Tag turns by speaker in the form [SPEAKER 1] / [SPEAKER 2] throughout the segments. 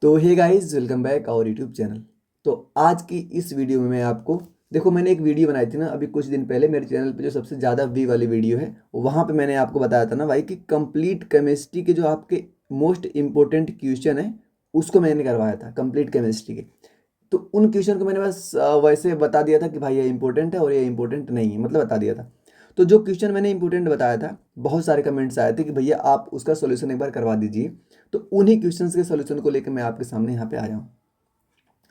[SPEAKER 1] तो hey guys, welcome back our YouTube channel. तो आज की इस वीडियो में मैं आपको देखो, मैंने एक वीडियो बनाई थी ना अभी कुछ दिन पहले मेरे चैनल पे, जो सबसे ज़्यादा व्यू वाली वीडियो है। वहाँ पे मैंने आपको बताया था ना भाई कि कंप्लीट केमिस्ट्री के जो आपके मोस्ट इंपॉर्टेंट क्वेश्चन है उसको मैंने करवाया था, कंप्लीट केमिस्ट्री के। तो उन क्वेश्चन को मैंने बस वैसे बता दिया था कि भाई ये इंपॉर्टेंट है और ये इंपॉर्टेंट नहीं है, मतलब बता दिया था। तो जो क्वेश्चन मैंने इंपॉर्टेंट बताया था, बहुत सारे कमेंट्स आए थे कि भैया आप उसका सॉल्यूशन एक बार करवा दीजिए। तो उन्हीं क्वेश्चंस के सॉल्यूशन को लेकर मैं आपके सामने यहाँ पे आया हूँ।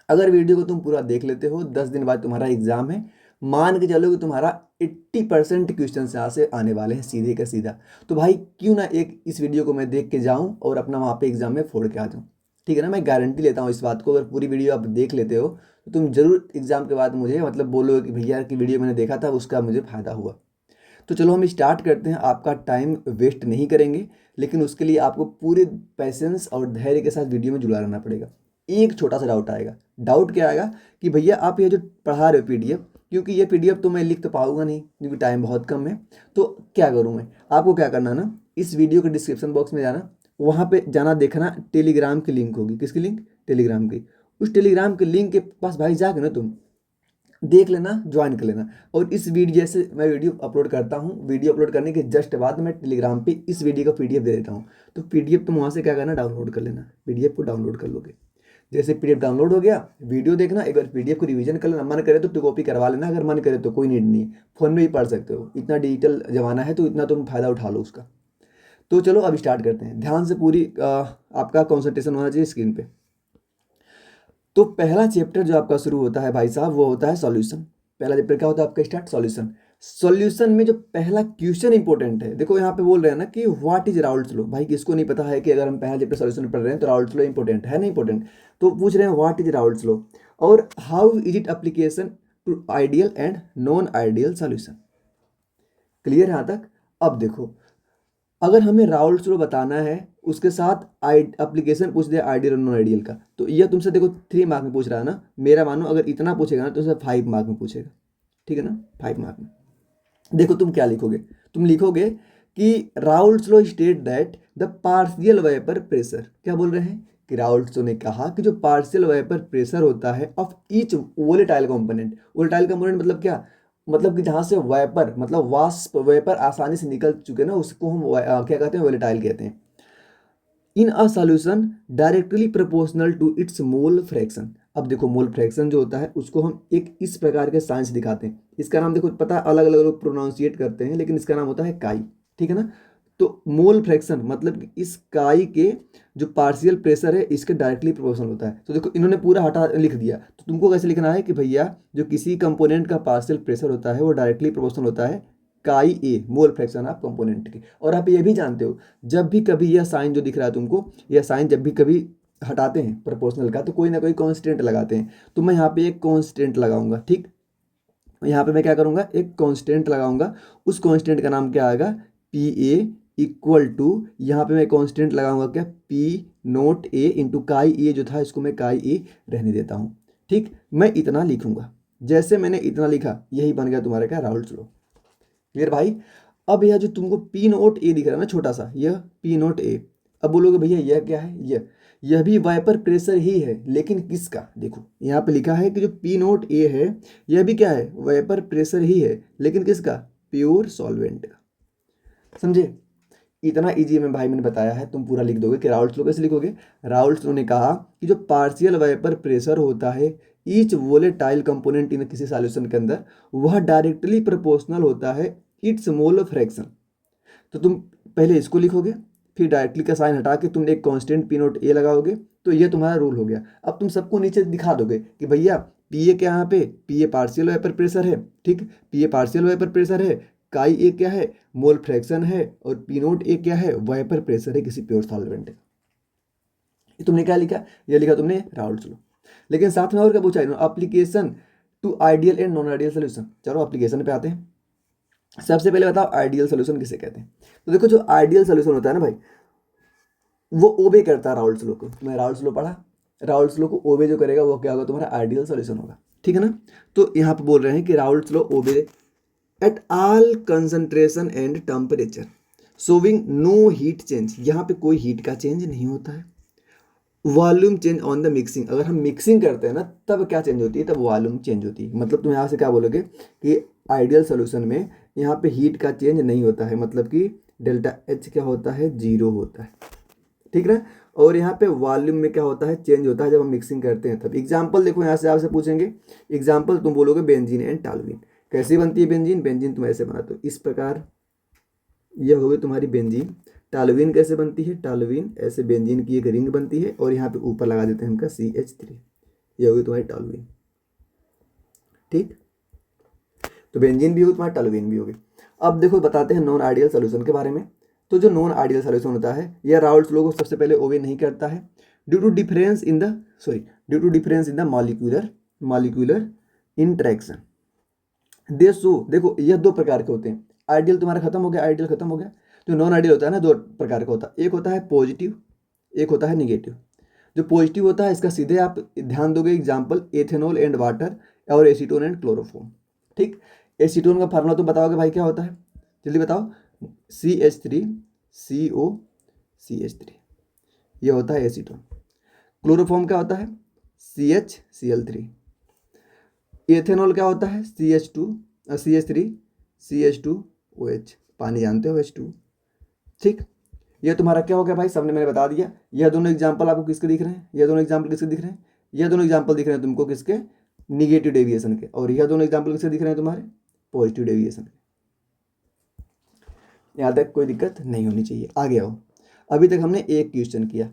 [SPEAKER 1] अगर वीडियो को तुम पूरा देख लेते हो, 10 दिन बाद तुम्हारा एग्जाम है। मान के चलो कि तुम्हारा 80% क्वेश्चन यहाँ से आने वाले हैं सीधे का सीधा। तो भाई क्यों ना एक इस वीडियो को मैं देख के जाऊं और अपना वहाँ पे एग्जाम में फोड़ के आ जाऊं। ठीक है ना, मैं गारंटी लेता हूँ इस बात को। अगर पूरी वीडियो आप देख लेते हो तो तुम जरूर एग्जाम के बाद मुझे मतलब बोलोगे कि भैया की वीडियो मैंने देखा था, उसका मुझे फायदा हुआ। तो चलो हम स्टार्ट करते हैं, आपका टाइम वेस्ट नहीं करेंगे। लेकिन उसके लिए आपको पूरे पैसेंस और धैर्य के साथ वीडियो में जुड़ा रहना पड़ेगा। एक छोटा सा डाउट आएगा। डाउट क्या आएगा कि भैया आप ये जो पढ़ा रहे हो पीडीएफ, क्योंकि ये पीडीएफ तो मैं लिख तो पाऊंगा नहीं क्योंकि टाइम बहुत कम है। तो क्या करूँ मैं? आपको क्या करना ना, इस वीडियो के डिस्क्रिप्शन बॉक्स में जाना, वहाँ पे जाना, देखना टेलीग्राम की लिंक होगी। किसकी लिंक? टेलीग्राम की। उस टेलीग्राम के लिंक के पास भाई जाके ना तुम देख लेना, ज्वाइन कर लेना। और इस वीडियो जैसे मैं वीडियो अपलोड करता हूँ, वीडियो अपलोड करने के जस्ट बाद मैं टेलीग्राम पे इस वीडियो का पीडीएफ दे देता हूँ। तो पीडीएफ तुम वहाँ से क्या करना, डाउनलोड कर लेना। पीडीएफ को डाउनलोड कर लोगे, जैसे पीडीएफ डाउनलोड हो गया, वीडियो देखना, एक बार पीडीएफ को रिवीजन कर लेना। मन करे तो कॉपी करवा लेना, अगर मन करे तो कोई नीड नहीं, फोन में भी पढ़ सकते हो। इतना डिजिटल जमाना है तो इतना तुम फायदा उठा लो उसका। तो चलो अब स्टार्ट करते हैं। ध्यान से पूरी आपका कॉन्सेंट्रेशन होना चाहिए स्क्रीन पे। तो पहला चैप्टर जो आपका शुरू होता है भाई साहब, वो होता है सॉल्यूशन। पहला चैप्टर क्या होता है आपका? Start solution. सॉल्यूशन में जो पहला क्वेश्चन इंपॉर्टेंट है, देखो यहाँ पे बोल रहे हैं ना कि व्हाट इज राउल्ट्स लॉ। भाई किसको नहीं पता है कि अगर हम पहला चैप्टर सॉल्यूशन पढ़ रहे हैं तो राउल्ट्स लॉ इंपॉर्टेंट है ना? इंपॉर्टेंट। तो पूछ रहे हैं व्हाट इज राउल्ट्स लॉ और how is it application to ideal and non ideal solution. Clear है यहाँ तक? अब देखो, अगर हमें राउल्ट्स लॉ बताना है, उसके साथ एप्लीकेशन पूछ दे आइडियल और नॉन आइडियल का, तो यह तुमसे देखो 3 मार्क में पूछ रहा है ना। मेरा मानो अगर इतना पूछेगा ना तो तुमसे 5 मार्क में पूछेगा। ठीक है ना, 5 मार्क में। देखो तुम क्या लिखोगे। तुम लिखोगे कि Raoult's law state that the partial vapour pressure, क्या बोल रहे हैं कि राउल्ट्स लॉ ने कहा कि जो पार्शियल वेपर प्रेशर होता है of each volatile component. Volatile component मतलब क्या? मतलब कि जहां से वेपर मतलब वाष्प वेपर आसानी से निकल चुके ना, उसको हम क्या कहते हैं? वोलेटाइल कहते हैं। In a solution directly proportional to its mole fraction. अब देखो, मोल फ्रैक्शन जो होता है उसको हम एक इस प्रकार के साइंस दिखाते हैं। इसका नाम देखो, पता अलग अलग लोग प्रोनाउंसिएट करते हैं, लेकिन इसका नाम होता है काई। ठीक है ना? तो मोल फ्रैक्शन मतलब कि इस काई के जो पार्शियल प्रेशर है इसके डायरेक्टली प्रोपोर्शनल होता है। तो देखो इन्होंने पूरा हटा लिख दिया। तो तुमको कैसे लिखना है कि भैया जो किसी कंपोनेंट का पार्शियल प्रेशर होता है वो डायरेक्टली प्रोपोर्शनल होता है काई ए, मोल फ्रैक्शन ऑफ कंपोनेंट की। और आप ये भी जानते हो, जब भी कभी यह साइन जो दिख रहा है तुमको, यह साइन जब भी कभी हटाते हैं प्रोपोर्शनल का तो कोई ना कोई कांस्टेंट लगाते हैं। तो मैं यहाँ पे एक कांस्टेंट लगाऊंगा। ठीक, यहाँ पे मैं क्या करूंगा? एक कांस्टेंट लगाऊंगा। उस कांस्टेंट का नाम क्या आएगा? पी ए इक्वल टू, यहाँ पे मैं कांस्टेंट लगाऊंगा क्या? पी नोट ए इंटू काई ए जो था इसको मैं काई ए रहने देता हूँ। ठीक, मैं इतना लिखूंगा। जैसे मैंने इतना लिखा, यही बन गया तुम्हारा क्या? Raoult's law. क्लियर भाई? अब यह जो तुमको पी नोट ए दिख रहा है ना छोटा सा, यह पी नोट ए। अब बोलोगे भैया यह क्या है? यह भी वाइपर प्रेशर ही है, लेकिन किसका? देखो यहाँ पे लिखा है कि जो पी नोट ए है यह भी क्या है? वाइपर प्रेशर ही है, लेकिन किसका? प्योर सॉल्वेंट का। समझे? इतना इजी में भाई मैंने बताया है, तुम पूरा लिख दोगे। कि राउल्ट्स लॉ कैसे लिखोगे? राउल्ट्स लॉ ने कहा कि जो पार्शियल वाइपर प्रेशर होता है ईच वोलेटाइल कंपोनेंट इन किसी सॉल्यूशन के अंदर, वह डायरेक्टली प्रोपोर्शनल होता है इट्स मोल फ्रैक्शन। तो तुम पहले इसको लिखोगे, फिर डायरेक्टली का साइन हटा के तुम एक कांस्टेंट पी नोट ए लगाओगे। तो ये तुम्हारा रूल हो गया। अब तुम सबको नीचे दिखा दोगे कि भैया पी ए क्या, यहाँ पे P A partial vapour pressure है। ठीक, P A partial vapour pressure है, काई ए क्या है? मोल फ्रैक्शन है, और पी नोट ए क्या है? वेपर प्रेशर है किसी प्योर सॉल्वेंट का। ये तुमने क्या लिखा? ये लिखा तुमने राउल्ट्स लॉ। लेकिन साथ में और क्या पूछा इन्होंने? Application to ideal and non ideal solution. चलो एप्लीकेशन पे आते हैं। सबसे पहले बताओ आइडियल सोल्यूशन किसे कहते हैं? तो देखो, जो आइडियल सोल्यूशन होता है ना भाई, वो ओबे करता है राउल्ट्स लॉ को। मैं राउल्ट्स लॉ पढ़ा, राउल्ट्स लॉ को ओबे जो करेगा वो क्या होगा? तुम्हारा आइडियल सोल्यूशन होगा। ठीक है ना? तो यहाँ पे बोल रहे हैं कि Raoult's law obey at all concentration and temperature showing no heat change. यहाँ पे कोई हीट का चेंज नहीं होता है। Volume change on the mixing, अगर हम मिक्सिंग करते हैं ना तब क्या चेंज होती है, तब वॉल्यूम चेंज होती है। मतलब तुम यहाँ से क्या बोलोगे कि आइडियल सोल्यूशन में यहाँ पे हीट का चेंज नहीं होता है, मतलब कि डेल्टा एच क्या होता है, जीरो होता है, ठीक है। और यहाँ पे वॉल्यूम में क्या होता है, चेंज होता है जब हम मिक्सिंग करते हैं तब। एग्जाम्पल देखो, यहाँ से आपसे पूछेंगे एग्जाम्पल, तुम बोलोगे बेंजीन एंड टॉल्यूइन। कैसी बनती है बेंजीन, बेंजीन तुम ऐसे बनाते हो इस प्रकार, यह हो गई तुम्हारी बेंजीन। टॉल्यूइन कैसे बनती है, टॉल्यूइन ऐसे बेंजीन की एक रिंग बनती है और यहाँ पे ऊपर लगा देते हैं हमका CH3, ये हो गई तुम्हारी टॉल्यूइन, ठीक। तो बेंजीन भी होगी तुम्हारी, टॉल्यूइन भी होगी। अब देखो बताते हैं नॉन आइडियल सोल्यूशन के बारे में। तो जो नॉन आइडियल सोल्यूशन होता है यह राउल्ट्स लॉ को सबसे पहले ओबे नहीं करता है, due to difference in the molecular interaction. देखो यह दो प्रकार के होते हैं। आइडियल तुम्हारा खत्म हो गया, आइडियल खत्म हो गया। जो नॉन आइडियल होता है ना, दो प्रकार का होता है, एक होता है पॉजिटिव, एक होता है निगेटिव। जो पॉजिटिव होता है इसका सीधे आप ध्यान दोगे, एग्जाम्पल एथेनॉल एंड वाटर और एसीटोन एंड क्लोरोफॉर्म, ठीक। एसीटोन का फार्मूला तुम बताओगे भाई क्या होता है, जल्दी बताओ। CH3CO, ये होता है एसीटोन। क्लोरोफॉर्म क्या होता है, CHCl3। एथेनॉल क्या होता है, CH3CH2OH, पानी जानते हो H2, ठीक। ये तुम्हारा क्या हो गया भाई, सबने मैंने बता दिया। यह दोनों एग्जाम्पल आपको किसके दिख रहे हैं, यह दोनों एग्जाम्पल किसके दिख रहे हैं, यह दोनों एग्जाम्पल दिख रहे हैं तुमको किसके, निगेटिव डेविएशन के। और यह दोनों एग्जाम्पल किसके दिख रहे हैं तुम्हारे, पॉजिटिव डेविएशन के। यहाँ तक कोई दिक्कत नहीं होनी चाहिए। आगे आओ, अभी तक हमने एक क्वेश्चन किया।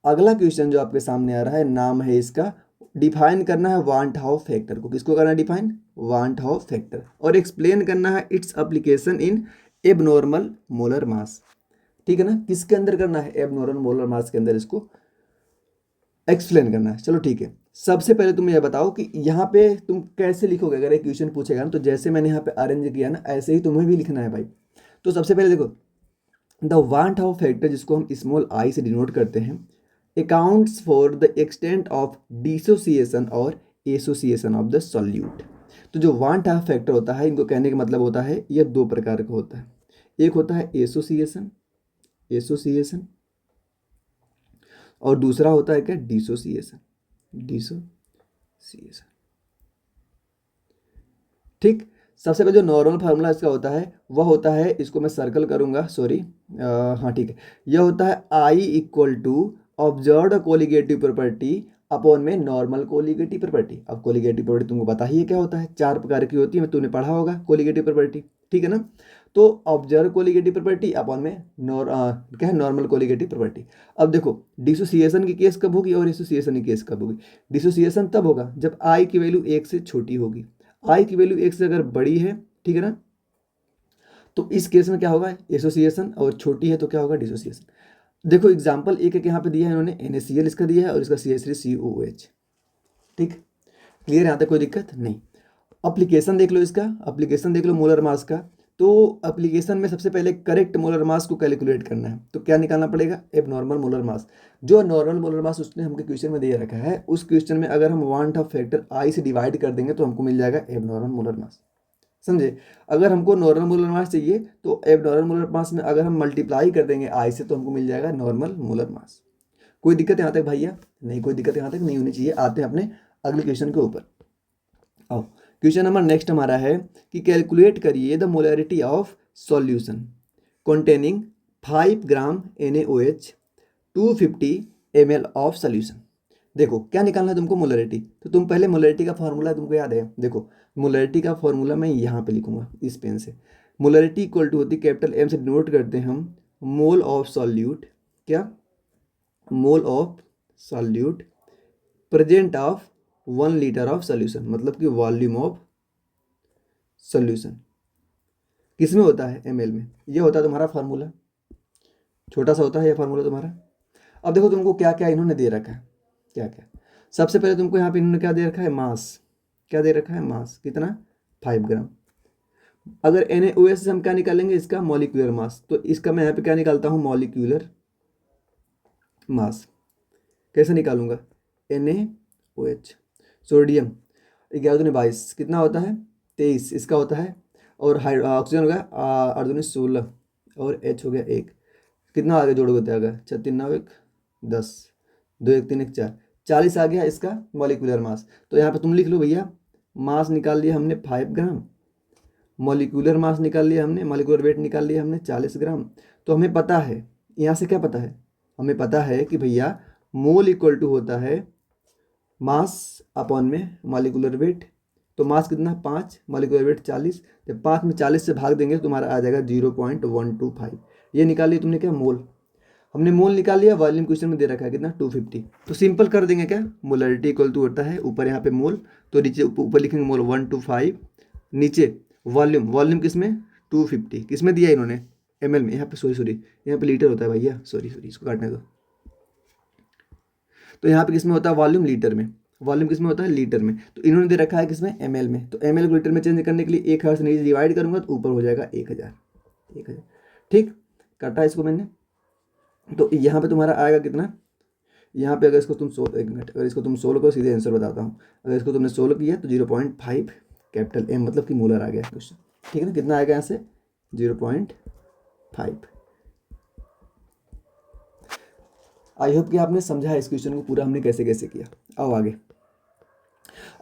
[SPEAKER 1] अगला क्वेश्चन जो आपके सामने आ रहा है, नाम है इसका, डिफाइन करना है वांट हाउ फैक्टर को। किसको करना है डिफाइन, वांट हाउ फैक्टर। और एक्सप्लेन करना है its application in abnormal molar mass, ठीक है ना। किसके अंदर करना है, एबनॉर्मल मोलर मास के अंदर इसको एक्सप्लेन करना है। चलो ठीक है, सबसे पहले तुम ये बताओ कि यहाँ पे तुम कैसे लिखोगे। अगर एक क्वेश्चन पूछेगा ना तो जैसे मैंने यहाँ पे अरेंज किया ना, ऐसे ही तुम्हें भी लिखना है भाई। तो सबसे पहले देखो, द वांट हाउ फैक्टर जिसको हम स्मॉल आई से डिनोट करते हैं, accounts for the extent of dissociation और एसोसिएशन ऑफ द सॉल्यूट। तो जो वांट हाउ फैक्टर होता है, इनको कहने का मतलब होता है यह दो प्रकार का होता है। एक होता है एसोसिएशन, एसोसिएशन, और दूसरा होता है क्या, डिसोसिएशन, डिसोसिएशन, ठीक। सबसे पहले जो नॉर्मल फार्मूला इसका होता है वह होता है, इसको मैं सर्कल करूंगा, सॉरी, हाँ ठीक है। यह होता है I equal to observed colligative property upon में नॉर्मल कोलिगेटिव प्रॉपर्टी। अब कोलिगेटिव प्रॉपर्टी तुमको पता ही है क्या होता है, चार प्रकार की होती है, तुमने पढ़ा होगा कोलिगेटिव प्रॉपर्टी, ठीक है ना। तो ऑब्जर्व कोलिगेटिव प्रॉपर्टी अपॉन में क्या है, नॉर्मल कोलिगेटिव प्रॉपर्टी। अब देखो डिसोसिएशन की केस कब होगी और एसोसिएशन की केस कब होगी। डिसोसिएशन तब होगा जब I की वैल्यू 1 से छोटी होगी, I की वैल्यू 1 से अगर बड़ी है, ठीक है ना, तो इस केस में क्या होगा, एसोसिएशन, और छोटी है तो क्या होगा, डिसोसिएशन। देखो एग्जांपल एक एक यहाँ पे दिया है इन्होंने, NaCl इसका दिया है और इसका CH3COOH, ठीक। क्लियर, यहाँ तक कोई दिक्कत नहीं। अप्लीकेशन देख लो, इसका अप्लीकेशन देख लो मोलर मास का। तो अप्लीकेशन में सबसे पहले करेक्ट मोलर मास को कैलकुलेट करना है, तो क्या निकालना पड़ेगा, एबनॉर्मल मोलर मास। जो नॉर्मल मोलर मास उसने हमके क्वेश्चन में दे रखा है, उस क्वेश्चन में अगर हम वांट ऑफ फैक्टर I से डिवाइड कर देंगे तो हमको मिल जाएगा एबनॉर्मल मोलर मास, समझे। अगर हमको नॉर्मल मोलर मास चाहिए तो एबनॉर्मल मोलर मास में अगर हम मल्टीप्लाई कर देंगे I से तो हमको मिल जाएगा नॉर्मल मोलर मास। कोई दिक्कत यहाँ तक भैया, नहीं कोई दिक्कत यहाँ तक नहीं होनी चाहिए। आते हैं अपने अगले क्वेश्चन के ऊपर। आओ, क्वेश्चन नंबर नेक्स्ट हमारा है कि कैलकुलेट करिए the molarity of solution containing 5 gram NaOH 250 ml of solution. देखो क्या निकालना है तुमको, मोलरिटी। तो तुम पहले मोलरिटी का फॉर्मूला तुमको याद है, देखो मोलरिटी का फॉर्मूला मैं यहाँ पे लिखूंगा इस पेन से। मोलरिटी इक्वल टू होती है, कैपिटल M से डिनोट करते हैं हम मोल ऑफ सॉल्यूट, क्या, mole of solute present of 1 litre of solution, मतलब कि वॉल्यूम ऑफ सोल्यूशन किस में होता है, ml में। ये होता है तुम्हारा फार्मूला, छोटा सा होता है ये फार्मूला तुम्हारा। अब देखो तुमको क्या क्या इन्होंने दे रखा है, क्या क्या। सबसे पहले तुमको यहाँ पे इन्होंने क्या दे रखा है, मास। क्या दे रखा है, मास कितना, 5 ग्राम। अगर NaOH से हम क्या निकालेंगे, इसका मॉलिक्यूलर मास। तो इसका मैं यहाँ पे क्या निकालता हूँ, मॉलिक्यूलर मास। कैसे निकालूंगा, NaOH, सोडियम 11 दूनी 22, कितना होता है 23, इसका होता है। और ऑक्सीजन हो गया 8 दूनी 16 और H हो गया 1, कितना आगे जोड़ोगे, होता है 6 3 9 1 10, 2 1 3 1 4, 40 आ गया इसका मॉलिक्यूलर मास। तो यहाँ पे तुम लिख लो भैया, मास निकाल लिया हमने 5 ग्राम, मॉलिक्यूलर मास निकाल लिया हमने, मॉलिक्यूलर वेट निकाल लिया हमने 40 ग्राम। तो हमें पता है, यहाँ से क्या पता है, हमें पता है कि भैया मोल इक्वल टू होता है मास अपॉन में मॉलिक्यूलर वेट। तो मास कितना, 5, मॉलिक्यूलर वेट 40। जब 5 में 40 से भाग देंगे तो तुम्हारा आ जाएगा 0.125। ये निकाल लिया तुमने क्या, मोल। हमने मोल निकाल लिया, वॉल्यूम क्वेश्चन में दे रखा है कितना, 250। तो सिंपल कर देंगे क्या, मोलरिटी इक्वल टू होता है ऊपर यहाँ पे मोल, तो नीचे ऊपर लिखेंगे मोल 125, नीचे वॉल्यूम, वॉल्यूम किस में, 250, किस में दिया इन्होंने, ml में। यहाँ पे सॉरी यहाँ पे लीटर होता है भैया, सॉरी इसको काटने दो। तो यहाँ पे किस में होता है वॉल्यूम, लीटर में। वॉल्यूम किस में होता है, लीटर में। तो इन्होंने दे रखा है किसमें, ml में। तो ml को लीटर में चेंज करने के लिए 1000 से नीचे डिवाइड करूंगा तो ऊपर हो जाएगा 1000। ठीक, काटा इसको मैंने। तो यहाँ पे तुम्हारा आएगा कितना, यहाँ पे अगर इसको तुम एक मिनट, अगर इसको तुम सोल्व करो, सीधे आंसर बताता हूँ। अगर इसको तुमने सोल्व किया तो 0.5 कैपिटल M मतलब कि मोलर आ गया क्वेश्चन। ठीक है ना, कितना आएगा यहाँ से, 0.5। आई होप कि आपने समझा है इस क्वेश्चन को पूरा हमने कैसे कैसे किया। आओ आगे,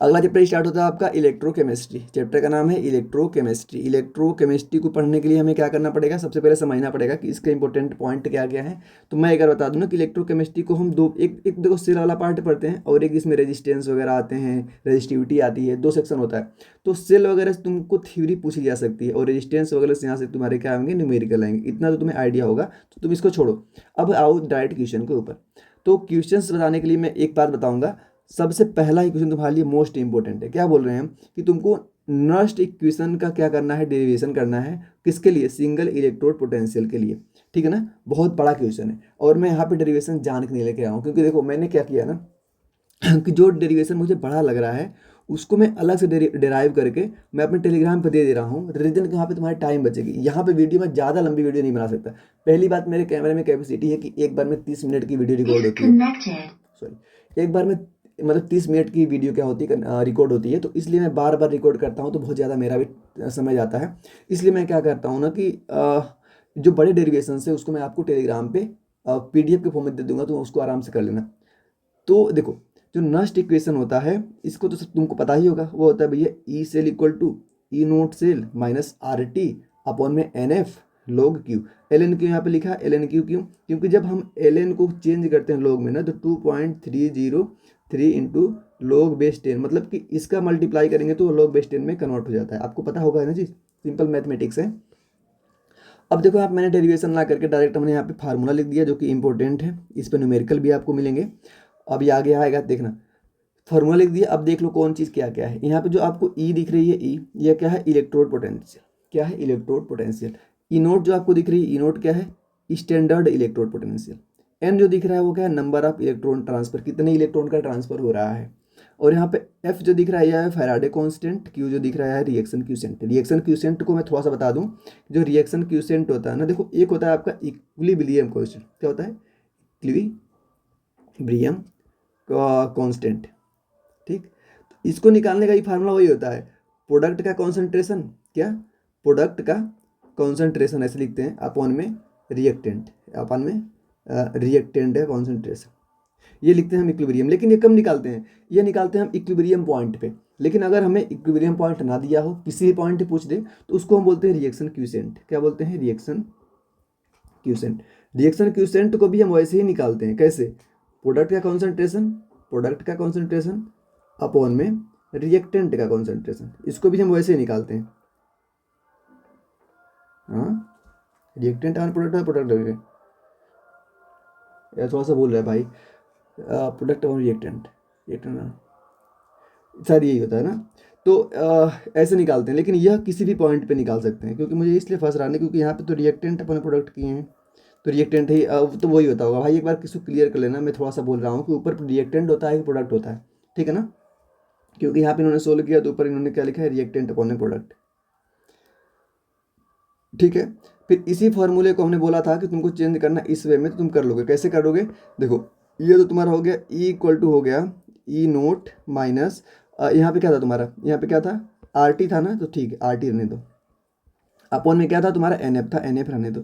[SPEAKER 1] अगला चैप्टर स्टार्ट होता है आपका इलेक्ट्रोकेमिस्ट्री। चैप्टर का नाम है इलेक्ट्रोकेमिस्ट्री। इलेक्ट्रोकेमिस्ट्री को पढ़ने के लिए हमें क्या करना पड़ेगा, सबसे पहले समझना पड़ेगा कि इसके इंपॉर्टेंट पॉइंट क्या क्या है। तो मैं एक बार बता दूं ना कि इलेक्ट्रोकेमिस्ट्री को हम एक देखो सेल वाला पार्ट पढ़ते हैं और एक इसमें रेजिस्टेंस वगैरह आते हैं, रेजिस्टिविटी आती है, 2 सेक्शन होता है। तो सेल वगैरह से तुमको थ्योरी पूछी जा सकती है और रेजिस्टेंस वगैरह से यहाँ से तुम्हारे क्या आएंगे, न्यूमेरिकल आएंगे। इतना तो तुम्हें आइडिया होगा, तो तुम इसको छोड़ो। अब आओ डायरेक्ट क्वेश्चन के ऊपर। तो क्वेश्चंस बताने के लिए मैं एक बात बताऊंगा। सबसे पहला ही क्वेश्चन तुम्हारे लिए मोस्ट इंपॉर्टेंट है। क्या बोल रहे हैं कि तुमको नस्ट इक्वेशन का क्या करना है, डेरिवेशन करना है। किसके लिए, सिंगल इलेक्ट्रोड पोटेंशियल के लिए। ठीक है ना, बहुत बड़ा क्वेश्चन है। और मैं यहाँ पे डेरिवेशन जान के नहीं लेके आया हूँ, क्योंकि देखो मैंने क्या किया ना कि जो डेरिवेशन मुझे बड़ा लग रहा है उसको मैं अलग से डेराइव करके मैं अपने टेलीग्राम पे दे रहा हूँ। रीजन यहाँ पे तुम्हारी टाइम बचेगी। यहाँ पे वीडियो में ज़्यादा लंबी वीडियो नहीं बना सकता। पहली बात, मेरे कैमरे में कैपेसिटी है कि एक बार में 30 मिनट की वीडियो रिकॉर्ड होती है। सॉरी, एक बार में मतलब 30 मिनट की वीडियो क्या होती है, रिकॉर्ड होती है। तो इसलिए मैं बार बार रिकॉर्ड करता हूँ तो बहुत ज़्यादा मेरा भी समय जाता है। इसलिए मैं क्या करता हूँ ना कि जो बड़े डेरिवेशन है उसको मैं आपको टेलीग्राम पे PDF के फॉर्म में दे दूंगा, तो उसको आराम से कर लेना। तो देखो, जो नस्ट इक्वेशन होता है इसको तो तुमको पता ही होगा, वो होता है भैया E cell equal to E naught cell minus RT upon में NF log Q। ln क्यों यहाँ पे लिखा है, ln Q क्यों, क्योंकि जब हम ln को चेंज करते हैं log में ना, तो 2.303 इंटू log बेस 10, मतलब कि इसका मल्टीप्लाई करेंगे तो log बेस 10 में कन्वर्ट हो जाता है। आपको पता होगा है ना जी, सिंपल मैथमेटिक्स है। अब देखो आप, मैंने डेरिवेशन ना करके डायरेक्ट हमने यहाँ पे फार्मूला लिख दिया जो कि इंपॉर्टेंट है। इस पर न्यूमेरिकल भी आपको मिलेंगे। अब ये आगे आएगा, देखना फार्मूला लिख दिया। अब देख लो कौन चीज़ क्या क्या है। यहाँ पे जो आपको ई दिख रही है, ई ये क्या है, इलेक्ट्रोड पोटेंशियल। क्या है, इलेक्ट्रोड पोटेंशियल। ई नोट जो आपको दिख रही है, ई नोट क्या है, स्टैंडर्ड इलेक्ट्रोड पोटेंशियल। एन जो दिख रहा है वो क्या है, नंबर ऑफ इलेक्ट्रॉन ट्रांसफर, कितने इलेक्ट्रॉन का ट्रांसफर हो रहा है। और यहाँ पे एफ जो दिख रहा है यह है फैराडे कांस्टेंट। क्यू जो दिख रहा है रिएक्शन क्यूसेंट। रिएक्शन क्यूसेंट को मैं थोड़ा सा बता दूं, जो रिएक्शन क्यूसेंट होता है ना, देखो एक होता है आपका इक्विलिब्रियम कांस्टेंट। क्या होता है, इक्विलिब्रियम कांस्टेंट। ठीक, तो इसको निकालने का ही फार्मूला वही होता है, प्रोडक्ट का कॉन्सेंट्रेशन, क्या, प्रोडक्ट का कॉन्सेंट्रेशन ऐसे लिखते हैं, अपॉन में रिएक्टेंट, अपॉन में रिएक्टेंट है कॉन्सेंट्रेशन, ये लिखते हैं हम इक्विलिब्रियम। लेकिन ये कम निकालते हैं, ये निकालते हैं हम इक्विलिब्रियम पॉइंट पे। लेकिन अगर हमें इक्विलिब्रियम पॉइंट ना दिया हो, किसी भी पॉइंट पे पूछ दे, तो उसको हम बोलते हैं रिएक्शन क्यूसेंट। क्या बोलते हैं, रिएक्शन क्यूसेंट। रिएक्शन क्यूसेंट को भी हम वैसे ही निकालते हैं, कैसे, प्रोडक्ट का कॉन्सेंट्रेशन, प्रोडक्ट का कॉन्सेंट्रेशन अपॉन में रिएक्टेंट का कॉन्सेंट्रेशन, इसको भी हम वैसे ही निकालते हैं। हाँ, रिएक्टेंट और प्रोडक्ट, प्रोडक्ट यार थोड़ा सा बोल रहा है भाई, प्रोडक्ट और रिएक्टेंट, रिएक्टेंट सर यही होता है ना। तो ऐसे निकालते हैं। लेकिन यह किसी भी पॉइंट पे निकाल सकते हैं, क्योंकि मुझे इसलिए फंस रहा है, क्योंकि यहाँ पे तो रिएक्टेंट अपने प्रोडक्ट किए हैं, तो रिएक्टेंट ही तो वही होता होगा भाई। एक बार किसी को क्लियर कर लेना, मैं थोड़ा सा बोल रहा हूँ कि ऊपर रिएक्टेंट होता है कि प्रोडक्ट होता है, ठीक है ना। क्योंकि यहाँ पे इन्होंने सोल्व किया तो ऊपर इन्होंने क्या लिखा है, रिएक्टेंट अपॉन प्रोडक्ट। ठीक है, फिर इसी फॉर्मूले को हमने बोला था कि तुमको चेंज करना इस वे में, तो तुम कर लोगे। कैसे करोगे, देखो ये तो तुम्हारा हो गया ई इक्वल टू हो गया ई नोट माइनस, यहाँ पे क्या था तुम्हारा, यहाँ पे क्या था, RT था ना, तो ठीक है RT रहने दो। अपॉन में क्या था तुम्हारा, NF था, NF रहने दो।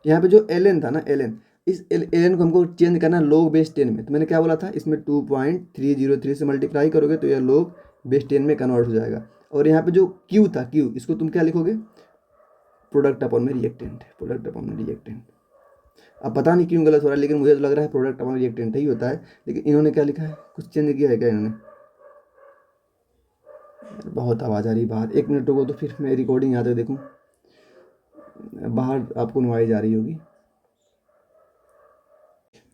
[SPEAKER 1] यहाँ पे जो LN था ना, LN इस ln को हमको चेंज करना log बेस 10 में। तो मैंने क्या बोला था, इसमें 2.303 से मल्टीप्लाई करोगे तो यह log बेस 10 में कन्वर्ट हो जाएगा। और यहाँ पे जो q था, q इसको तुम क्या लिखोगे, प्रोडक्ट अपॉन में रिएक्टेंट, प्रोडक्ट अपॉन में रिएक्टेंट। अब पता नहीं क्यों गलत हो रहा है, लेकिन मुझे तो लग रहा है प्रोडक्ट अपॉन रिएक्टेंट ही होता है, लेकिन इन्होंने क्या लिखा है, कुछ चेंज किया है क्या इन्होंने। बहुत आवाज़ आ रही बाहर, 1 मिनट रुको तो फिर मैं रिकॉर्डिंग यहाँ तक देखूँ, बाहर आपको नॉइज आ रही होगी।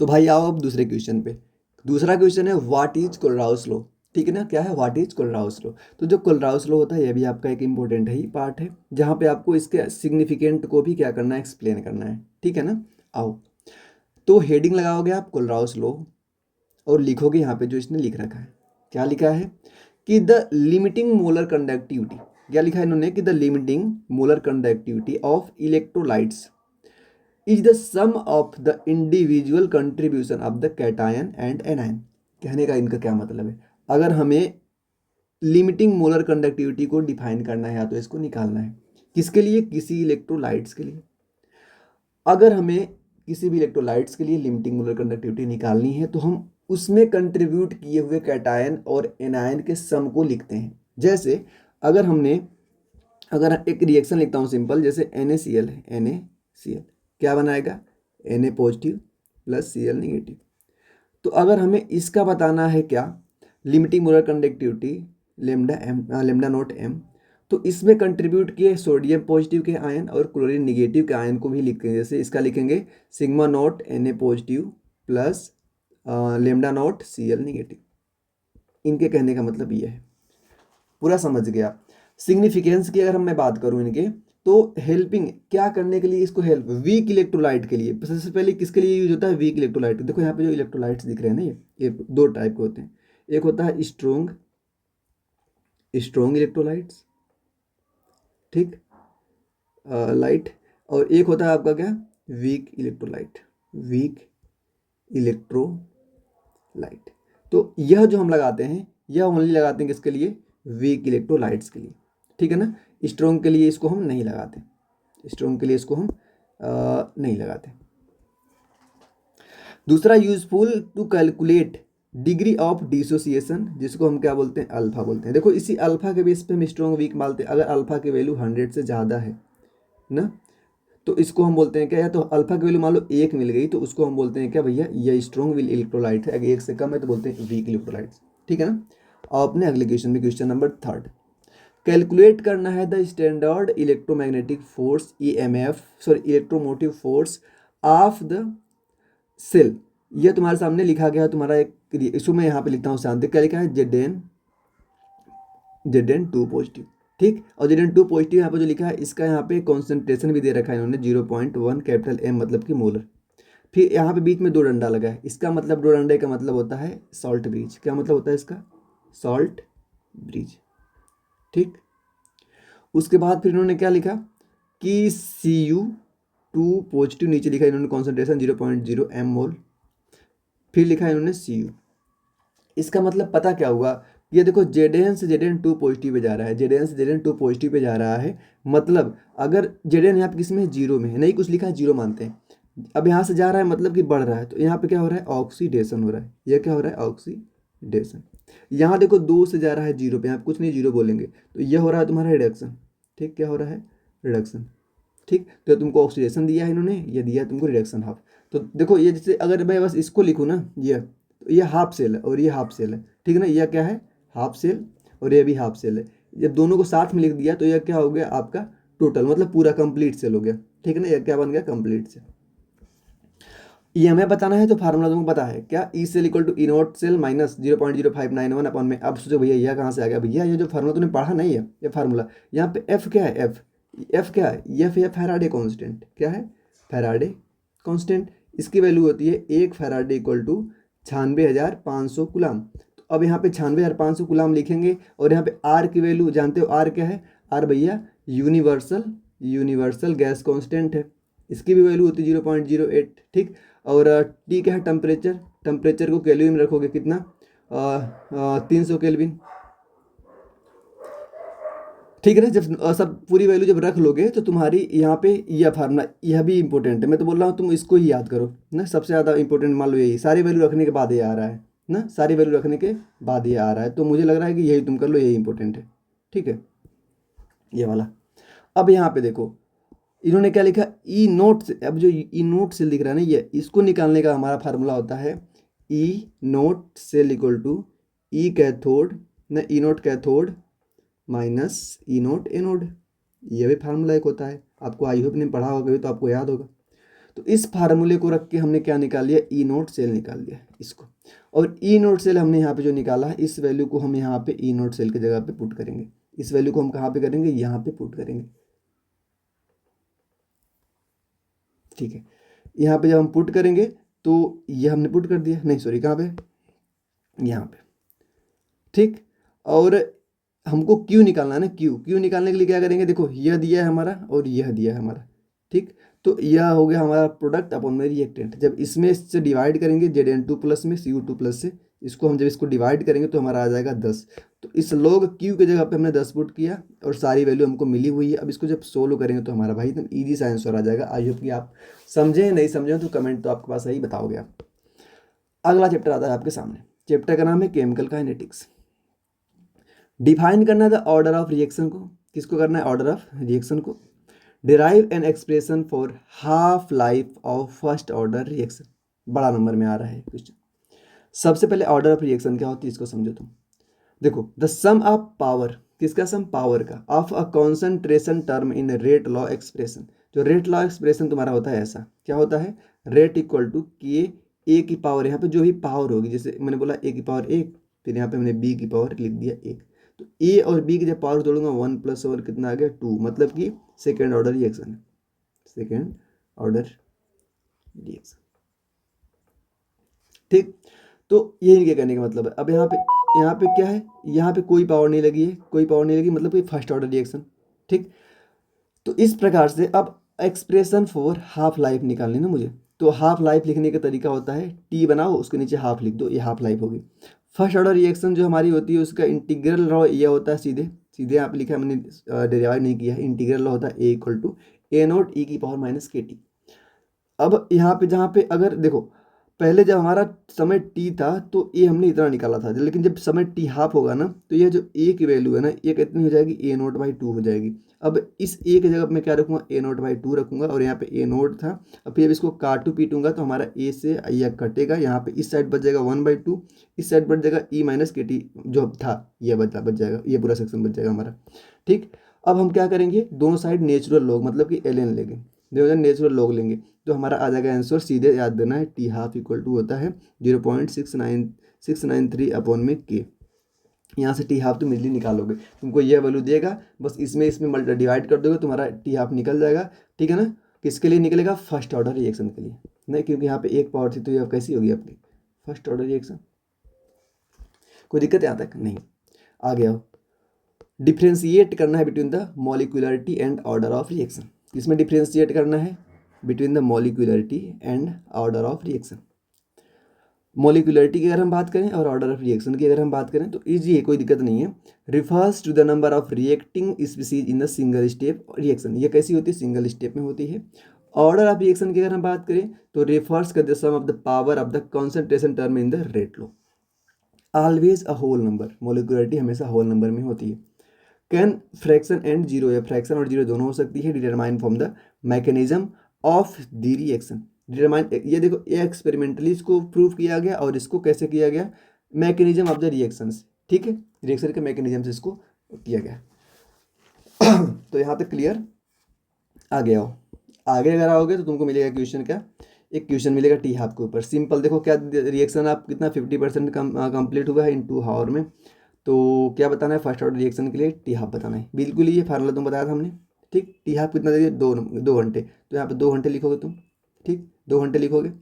[SPEAKER 1] तो भाई आओ अब दूसरे क्वेश्चन पे। दूसरा क्वेश्चन है व्हाट इज कोलराउस लॉ। ठीक है ना, क्या है, व्हाट इज कोलराउस लॉ। तो जो कोलराउस लॉ होता है यह भी आपका एक इंपॉर्टेंट है ही पार्ट है, जहाँ पे आपको इसके सिग्निफिकेंट को भी क्या करना है, एक्सप्लेन करना है। ठीक है ना, आओ। तो हेडिंग लगाओगे आप कोलराउस लॉ और लिखोगे यहाँ पे जो इसने लिख रखा है, क्या लिखा है कि द लिमिटिंग मोलर कंडक्टिविटी, क्या लिखा है इन्होंने कि the limiting molar conductivity of electrolytes is the sum of the individual contribution of the cation and anion. कहने का इनका क्या मतलब है, अगर हमें लिमिटिंग मोलर कंडक्टिविटी को डिफाइन करना है या तो इसको निकालना है, किसके लिए, किसी इलेक्ट्रोलाइट्स के लिए। अगर हमें किसी भी इलेक्ट्रोलाइट्स के लिए लिमिटिंग मोलर कंडक्टिविटी निकालनी है तो हम उसमें कंट्रीब्यूट किए हुए कैटायन और एनायन के सम को लिखते हैं। जैसे अगर एक रिएक्शन लिखता हूँ सिंपल, जैसे NaCl है, NaCl क्या बनाएगा, Na positive plus Cl negative. तो अगर हमें इसका बताना है क्या, limiting molar conductivity lambda naught m, तो इसमें कंट्रीब्यूट किए सोडियम पॉजिटिव के आयन और क्लोरीन निगेटिव के आयन को भी लिखेंगे। जैसे इसका लिखेंगे sigma not Na positive plus lambda naught Cl negative. इनके कहने का मतलब ये है, पूरा समझ गया। सिग्निफिकेंस की अगर मैं बात करूं इनके, तो हेल्पिंग क्या करने के लिए, इसको हेल्प वीक इलेक्ट्रोलाइट के लिए। सबसे पहले किसके लिए यूज होता है, वीक इलेक्ट्रोलाइट। देखो यहाँ पे जो इलेक्ट्रोलाइट्स दिख रहे हैं ना, ये 2 टाइप के होते हैं। एक होता है स्ट्रोंग इलेक्ट्रोलाइट्स, ठीक, लाइट, और एक होता है आपका क्या, वीक इलेक्ट्रोलाइट। तो यह जो हम लगाते हैं, यह ओनली लगाते हैं किसके लिए, वीक इलेक्ट्रोलाइट्स के लिए। ठीक है ना, स्ट्रोंग के लिए इसको हम नहीं लगाते, नहीं लगाते। दूसरा, useful to calculate degree of dissociation, जिसको हम क्या बोलते हैं, अल्फा बोलते हैं। देखो इसी अल्फा के बेस पे हम स्ट्रोंग वीक मानते हैं। अगर अल्फा की वैल्यू 100 से ज़्यादा है ना, तो इसको हम बोलते हैं क्या, या तो अल्फा की वैल्यू मान लो 1 मिल गई तो उसको हम बोलते हैं क्या भैया, ये स्ट्रॉन्ग इलेक्ट्रोलाइट है। अगर 1 से कम है तो बोलते हैं वीक इलेक्ट्रोलाइट्स। ठीक है ना। और अपने अगले क्वेश्चन में, क्वेश्चन नंबर 3, कैलकुलेट करना है the standard electromagnetic force electromotive force of the cell. यह तुम्हारे सामने लिखा गया है, तुम्हारा एक, इसको मैं यहाँ पे लिखता हूँ शांति, क्या लिखा है, Zn2 पॉजिटिव। ठीक, और Zn2 पॉजिटिव यहाँ पे जो लिखा है, इसका यहाँ पे कॉन्सेंट्रेशन भी दे रखा है इन्होंने 0.1 कैपिटल M, मतलब कि मोलर। फिर यहाँ पे बीच में 2 डंडा लगा है, इसका मतलब 2 डंडे का मतलब होता है सॉल्ट ब्रिज। क्या मतलब होता है इसका, सॉल्ट ब्रिज। ठीक, उसके बाद फिर इन्होंने क्या लिखा कि Cu2 पॉजिटिव, नीचे लिखा इन्होंने कॉन्सेंट्रेशन 0.0 M मोल। फिर लिखा इन्होंने Cu। इसका मतलब पता क्या हुआ, ये देखो Zn से Zn2 पॉजिटिव पे जा रहा है, Zn से Zn2 पॉजिटिव पे जा रहा है। मतलब अगर Zn यहाँ पे किस में है, 0 में है, नहीं कुछ लिखा है 0 मानते हैं। अब यहाँ से जा रहा है मतलब कि बढ़ रहा है, तो यहाँ पे क्या हो रहा है, ऑक्सीडेशन हो रहा है। यह क्या हो रहा है, ऑक्सीडेशन। यहाँ देखो 2 से जा रहा है 0 पे, यहाँ कुछ नहीं 0 बोलेंगे, तो यह हो रहा है तुम्हारा रिडक्शन। ठीक, क्या हो रहा है, रिडक्शन। ठीक, तो तुमको ऑक्सीडेशन दिया है इन्होंने, ये दिया है तुमको रिडक्शन हाफ। तो देखो ये जैसे अगर मैं बस इसको लिखूँ ना, तो ये हाफ सेल है और ये हाफ सेल है। ठीक है ना, यह क्या है, हाफ सेल, और ये भी हाफ सेल है। जब दोनों को साथ में लिख दिया तो यह क्या हो गया आपका टोटल, मतलब पूरा कंप्लीट सेल हो गया। ठीक है ना, यह क्या बन गया, कंप्लीट सेल। ये हमें बताना है तो फार्मूला तुमको पता है क्या, E cell equal to E naught cell minus 0.0591 upon में। अब सोचो भैया यह कहाँ से आ गया, भैया ये जो फार्मूला तूने पढ़ा नहीं है, ये फार्मूला यहाँ पे एफ क्या है, एफ क्या है, एफ है फैराडे कांस्टेंट। क्या है, फैराडे कांस्टेंट। इसकी वैल्यू होती है 1 फैराडे इक्वल टू 96,500 कुलाम। तो अब यहाँ पे 96,500 कुलाम लिखेंगे, और यहाँ पे आर की वैल्यू जानते हो, आर क्या है, आर भैया यूनिवर्सल गैस कांस्टेंट है। इसकी भी वैल्यू होती है 0.08। ठीक, और टी क्या है, टेम्परेचर को केल्विन में रखोगे कितना, 300 केल्विन। ठीक है ना। जब सब पूरी वैल्यू जब रख लोगे तो तुम्हारी यहाँ पे यह फार्मूला यह भी इंपॉर्टेंट है। मैं तो बोल रहा हूँ तुम इसको ही याद करो ना, सबसे ज़्यादा इंपॉर्टेंट मान लो यही, सारी वैल्यू रखने के बाद ये आ रहा है ना, सारी वैल्यू रखने के बाद ये आ रहा है, तो मुझे लग रहा है कि यही तुम कर लो, यही इंपॉर्टेंट है। ठीक है, ये वाला। अब यहाँ पे देखो इन्होंने क्या लिखा, ई नोट से, अब जो ई नोट सेल दिख रहा है ना, ये इसको निकालने का हमारा फार्मूला होता है E naught cell equal to E cathode ना, E naught cathode minus E naught anode. ये भी फार्मूला एक होता है, आपको आई होप ने पढ़ा होगा कभी, तो आपको याद होगा। तो इस फार्मूले को रख के हमने क्या निकाल लिया, ई नोट सेल निकाल लिया इसको। और ई नोट सेल हमने यहाँ पे जो निकाला है, इस वैल्यू को हम यहाँ पे ई नोट सेल की जगह पे पुट करेंगे। इस वैल्यू को हम कहाँ पे करेंगे, यहाँ पे पुट करेंगे। ठीक है, यहाँ पे जब हम पुट करेंगे तो ये हमने पुट कर दिया, नहीं सॉरी कहाँ पे, यहाँ पे। ठीक, और हमको क्यू निकालना है ना, क्यू निकालने के लिए क्या करेंगे, देखो यह दिया है हमारा और यह दिया है हमारा। ठीक, तो यह हो गया हमारा प्रोडक्ट अपॉन में रिएक्टेंट। जब इसमें इससे डिवाइड करेंगे Zn2 प्लस में Cu2 प्लस से, इसको हम जब इसको डिवाइड करेंगे तो हमारा आ जाएगा 10। तो इस log Q के जगह पे हमने 10 पुट किया और सारी वैल्यू हमको मिली हुई है। अब इसको जब सोल्व करेंगे तो हमारा भाई एकदम ईजी सा आंसर आ जाएगा। आई होप कि आप समझे, नहीं समझे तो कमेंट तो आपके पास ही बताओगे आप। अगला चैप्टर आता है आपके सामने, चैप्टर का नाम है केमिकल काइनेटिक्स। डिफाइन करना है द ऑर्डर ऑफ रिएक्शन को, किसको करना है, ऑर्डर ऑफ रिएक्शन को। Derive an expression for half life of first order reaction, बड़ा नंबर में आ रहा है क्वेश्चन। सबसे पहले ऑर्डर ऑफ रिएक्शन क्या होती है इसको समझो तुम। देखो द सम ऑफ पावर, किसका सम, पावर का, of a concentration term in rate law expression. जो रेट लॉ एक्सप्रेशन तुम्हारा होता है ऐसा क्या होता है, रेट इक्वल टू के ए की पावर, यहाँ पे जो भी पावर होगी, जैसे मैंने बोला ए की पावर एक, फिर यहाँ पे मैंने बी की पावर लिख दिया एक, तो ए और बी की जब पावर जोड़ूंगा 1 प्लस ओवर कितना आ गया 2, मतलब कि सेकेंड ऑर्डर रिएक्शन है, सेकेंड ऑर्डर रिएक्शन। ठीक, तो यही इनके कहने का मतलब है। अब यहाँ पे क्या है, यहाँ पे कोई पावर नहीं लगी है, कोई पावर नहीं लगी, मतलब कि फर्स्ट ऑर्डर रिएक्शन। ठीक, तो इस प्रकार से अब एक्सप्रेशन फॉर हाफ लाइफ निकालनी ना मुझे, तो हाफ लाइफ लिखने का तरीका होता है टी बनाओ उसके नीचे हाफ लिख दो, ये हाफ लाइफ होगी। फर्स्ट ऑर्डर रिएक्शन जो हमारी होती है उसका इंटीग्रल लॉ ये होता है, सीधे सीधे यहाँ पे लिखा है, मैंने डेरिवाइव नहीं किया है। इंटीग्रल लॉ होता है ए इक्वल टू ए नोट ई की पावर माइनस के टी। अब यहाँ पे जहाँ पे अगर देखो पहले जब हमारा समय टी था तो ये हमने इतना निकाला था, लेकिन जब समय टी हाफ होगा ना तो ये जो ए की वैल्यू है ना ये कितनी हो जाएगी, ए नोट बाई 2 हो जाएगी। अब इस ए की जगह मैं क्या रखूंगा, ए नोट बाई 2 रखूंगा, और यहाँ पे ए नोट था। अब फिर इसको काटू पीटूंगा तो हमारा ए से यह कटेगा, यहाँ पे इस साइड बच जाएगा 1/2, इस साइड बच जाएगा ई माइनस के टी जो था, यह बच जाएगा, ये पूरा सेक्शन बच जाएगा हमारा। ठीक, अब हम क्या करेंगे, दोनों साइड नेचुरल लॉग मतलब कि एलएन लेंगे, देखो नेचुरल लॉग लेंगे तो हमारा आ जाएगा आंसर, सीधे याद देना है टी हाफ इक्वल टू होता है 0.693 अपॉन में के। यहाँ से टी हाफ तुम इजली निकालोगे, तुमको यह वैल्यू देगा, बस इसमें इसमें मल्टी डिवाइड कर दोगे तुम्हारा टी हाफ निकल जाएगा। ठीक है ना, किसके लिए निकलेगा, फर्स्ट ऑर्डर रिएक्शन के लिए, नहीं क्योंकि यहाँ पे एक पावर थी तो यह कैसी होगी आपकी फर्स्ट ऑर्डर रिएक्शन। कोई दिक्कत यहाँ तक नहीं, आ गया। डिफ्रेंशिएट करना है between the molecularity and order of reaction, किसमें डिफ्रेंशिएट करना है, between the molecularity and order of reaction. Molecularity की अगर हम बात करें और ऑर्डर ऑफ रिएक्शन की अगर हम बात करें तो ईजी है, कोई दिक्कत नहीं है। Refers to the number of reacting species in the single step reaction, ये कैसी होती है, सिंगल स्टेप में होती है। ऑर्डर ऑफ रिएक्शन की अगर हम बात करें तो रिफर्स कर the sum of the power of the concentration term in the rate law. Always a whole number, molecularity हमेशा होल नंबर में होती है। कैन फ्रैक्शन एंड जीरो, या फ्रैक्शन और जीरो दोनों हो सकती है। Determine from the mechanism of the reaction, determine, ये देखो ये एक्सपेरिमेंटली इसको प्रूव किया गया और इसको कैसे किया गया, मैकेनिज्म ऑफ द रिएक्शंस। ठीक है, रिएक्शन के मैकेनिज्म से इसको किया गया। तो यहाँ तक क्लियर, आगे आओ। आगे अगर आओगे तो तुमको मिलेगा क्वेश्चन क्या, एक क्वेश्चन मिलेगा टी हाफ के ऊपर, सिंपल। देखो क्या रिएक्शन आप कितना 50% कंप्लीट हुआ है इन 2 आवर में, तो क्या बताना है, फर्स्ट ऑर्डर रिएक्शन के लिए टी हाफ बताना है, बिल्कुल ये फार्मूला तुम बताया था हमने। ठीक, टी हाफ कितना देगा, 2 घंटे, तो यहाँ पे 2 घंटे लिखोगे तुम। ठीक, 2 घंटे लिखोगे,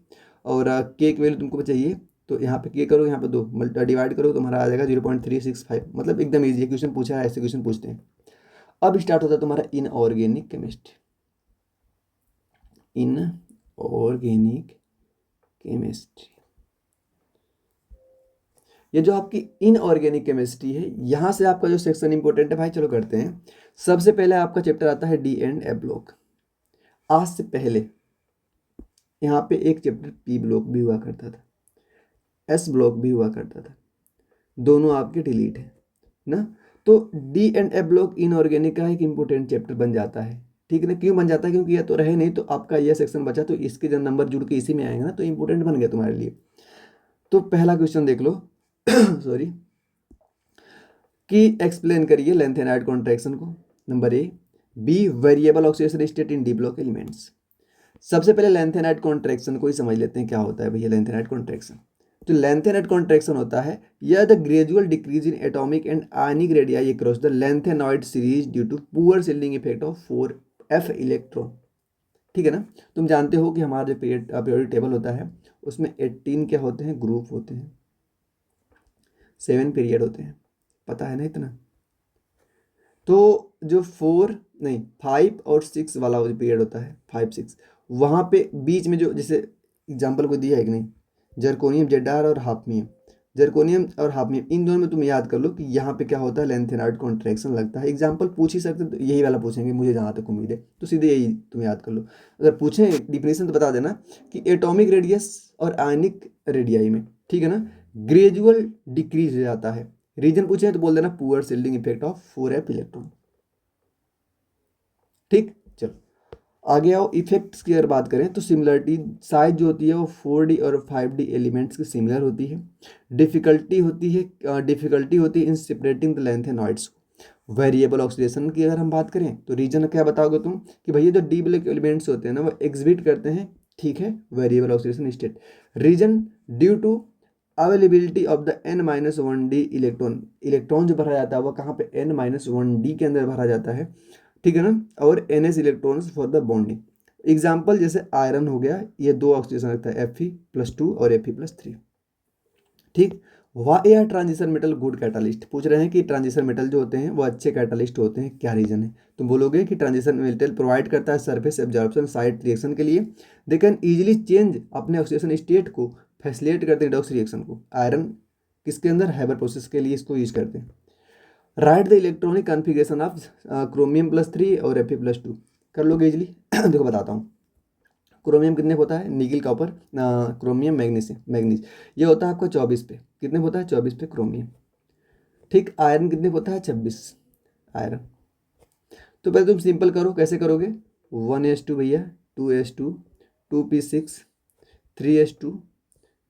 [SPEAKER 1] और के की वैल्यू तुमको चाहिए तो यहाँ पे के करो, यहाँ पे 2 डिवाइड करो, तुम्हारा आ जाएगा 0.365, मतलब एकदम ईजी है, क्वेश्चन पूछा है ऐसे क्वेश्चन पूछते हैं। अब स्टार्ट होता है तुम्हारा इनऑर्गेनिक केमिस्ट्री, इनऑर्गेनिक केमिस्ट्री। ये जो आपकी इनऑर्गेनिक केमिस्ट्री है, यहाँ से आपका जो सेक्शन इंपॉर्टेंट है भाई, चलो करते हैं। सबसे पहले आपका चैप्टर आता है डी एंड ए ब्लॉक। आज से पहले यहाँ पे एक चैप्टर पी ब्लॉक भी हुआ करता था, एस ब्लॉक भी हुआ करता था, दोनों आपके डिलीट है ना। तो D and A block inorganic का एक इंपॉर्टेंट चैप्टर बन जाता है, ठीक है ना। क्यों बन जाता है? क्योंकि यह तो रहे नहीं, तो आपका यह सेक्शन बचा, तो इसके जब नंबर जुड़ के इसी में आएंगे ना, तो इंपॉर्टेंट बन गया तुम्हारे लिए। तो पहला क्वेश्चन देख लो सॉरी, कि एक्सप्लेन करिए लेंथेनाइड कॉन्ट्रैक्शन को। Number A, B variable oxidation state in D block elements. सबसे पहले लेंथेनाइड कॉन्ट्रैक्शन को ही समझ लेते हैं, क्या होता है भैया लेंथेनाइड कॉन्ट्रैक्शन। तो लेंथेनाइड कॉन्ट्रैक्शन होता है यह the gradual decrease in atomic and ionic radii across the lanthanoid series due to poor shielding effect of 4f electron, ठीक है ना। तुम जानते हो कि हमारा जो पीरियोडिक टेबल होता है उसमें 18 क्या होते हैं, ग्रुप होते हैं, 7 पीरियड होते हैं, पता है ना इतना। तो जो 5 और 6 वाला जो पीरियड होता है, 5 6, वहाँ पे बीच में जो, जैसे एग्जाम्पल को दिया है कि नहीं, जर्कोनियम जेडार और हाफनियम, जर्कोनियम और हाफनियम, इन दोनों में तुम याद कर लो कि यहाँ पे क्या होता है, लेंथेनाइड कॉन्ट्रैक्शन लगता है। एग्जाम्पल पूछ ही सकते, तो यही वाला पूछेंगे मुझे जहाँ तक उम्मीद है, तो सीधे यही तुम याद कर लो। अगर पूछें डिफिनेशन तो बता देना कि एटॉमिक रेडियस और आयनिक रेडियाई में, ठीक है ना, ग्रेजुअल डिक्रीज हो जाता है। रीजन पूछे तो बोल देना poor shielding effect of 4f electron, ठीक। चलो आगे आओ, इफेक्ट्स की अगर बात करें तो सिमिलरिटी साइज जो होती है वो 4D और 5D एलिमेंट्स की सिमिलर होती है। डिफिकल्टी होती है in separating the lanthanoids. Variable oxidation की अगर हम बात करें तो रीजन क्या बताओगे तुम, कि भैया जो डी ब्लॉक एलिमेंट्स होते हैं ना वो एग्जिबिट करते हैं, ठीक है, variable oxidation state. Reason due to availability of the n-1d electron, electron जो भरा जाता है वो कहाँ पे n-1d के अंदर भरा जाता है, ठीक है ना, और ns electrons for the bonding. Example जैसे आयरन हो गया, ये 2 ऑक्सीडेशन रखता है, Fe+2 और Fe+3, ठीक। Why are transition metal good catalyst, पूछ रहे हैं कि ट्रांजिशन मेटल जो होते हैं वो अच्छे कैटालिस्ट होते हैं, क्या रीजन है। तुम बोलोगे कि ट्रांजिशन मेटल प्रोवाइड करता है सरफेस एब्जॉर्प्शन साइड रिएक्शन के लिए, दे कैन इजीली चेंज अपने ऑक्सीडेशन स्टेट को, फैसिलिटेट करते हैं रिडॉक्स रिएक्शन को। आयरन किसके अंदर, हैबर प्रोसेस के लिए इसको यूज करते हैं। Write the electronic configuration of chromium और Fe+2, कर लोगे इजीली देखो बताता हूँ। क्रोमियम कितने होता है, निकिल कॉपर, क्रोमियम मैग्नीज, ये होता है आपका 24 पे, कितने होता है 24 पे क्रोमियम, ठीक। आयरन कितने होता है 26 आयरन। तो पहले तुम सिंपल करो, कैसे करोगे, 1s2 भैया, 2s2, 2p6, 3s2,